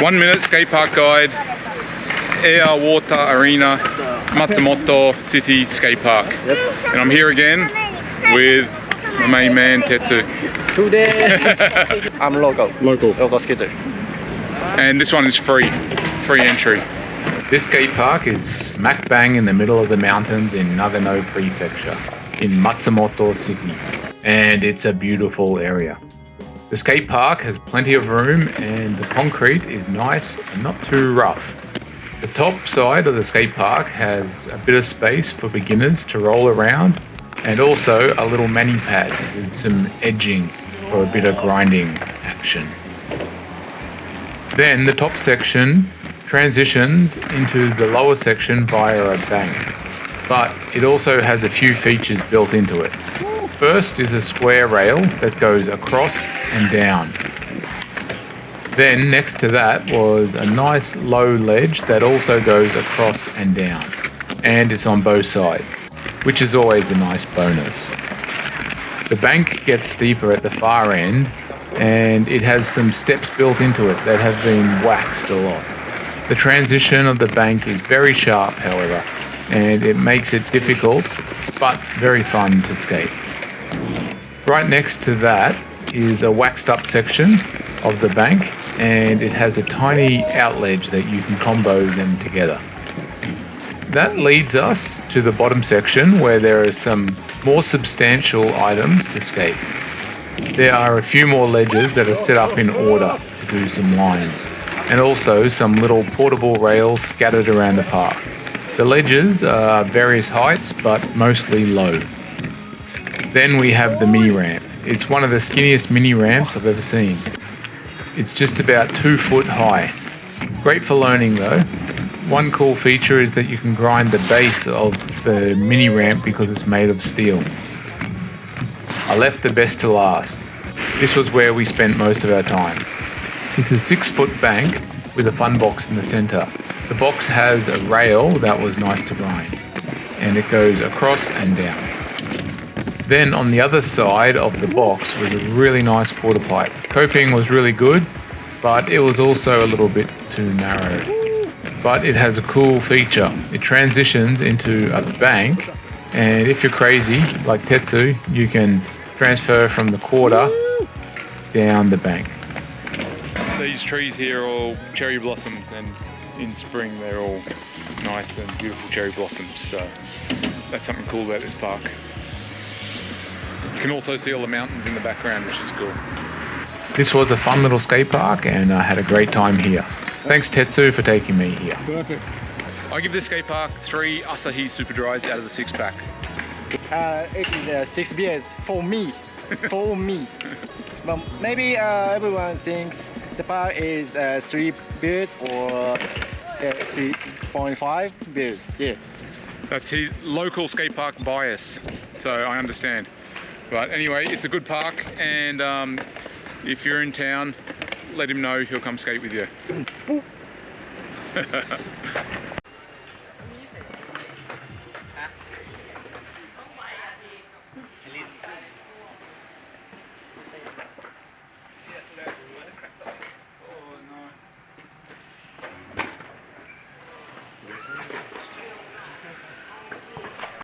1 minute skate park guide, air, water, arena, Matsumoto City Skate Park. And I'm here again with my main man Tetsu. Today I'm local skater. And this one is free entry. This skate park is smack bang in the middle of the mountains in Nagano Prefecture in Matsumoto City, and it's a beautiful area. The skate park has plenty of room and the concrete is nice and not too rough. The top side of the skate park has a bit of space for beginners to roll around, and also a little manny pad with some edging for a bit of grinding action. Then the top section transitions into the lower section via a bank, but it also has a few features built into it. First is a square rail that goes across and down. Then next to that was a nice low ledge that also goes across and down, and it's on both sides, which is always a nice bonus. The bank gets steeper at the far end, and it has some steps built into it that have been waxed a lot. The transition of the bank is very sharp, however, and it makes it difficult but very fun to skate. Right next to that is a waxed up section of the bank, and it has a tiny outledge that you can combo them together. That leads us to the bottom section where there are some more substantial items to skate. There are a few more ledges that are set up in order to do some lines, and also some little portable rails scattered around the park. The ledges are various heights but mostly low. Then we have the mini ramp. It's one of the skinniest mini ramps I've ever seen. It's just about 2 foot high. Great for learning though. One cool feature is that you can grind the base of the mini ramp because it's made of steel. I left the best to last. This was where we spent most of our time. It's a 6 foot bank with a fun box in the center. The box has a rail that was nice to grind, and it goes across and down. Then on the other side of the box was a really nice quarter pipe. Coping was really good, but it was also a little bit too narrow. But it has a cool feature. It transitions into a bank, and if you're crazy, like Tetsu, you can transfer from the quarter down the bank. These trees here are all cherry blossoms, and in spring they're all nice and beautiful cherry blossoms, so that's something cool about this park. You can also see all the mountains in the background, which is cool. This was a fun little skate park, and I had a great time here. Thanks Tetsu for taking me here. Perfect. I give this skate park 3 Asahi Super Dries out of the 6-pack. It is 6 beers for me. For me. But maybe everyone thinks the park is 3 beers or 3.5 beers. Yeah. That's his local skate park bias, so I understand. But anyway, it's a good park, and if you're in town, let him know, he'll come skate with you.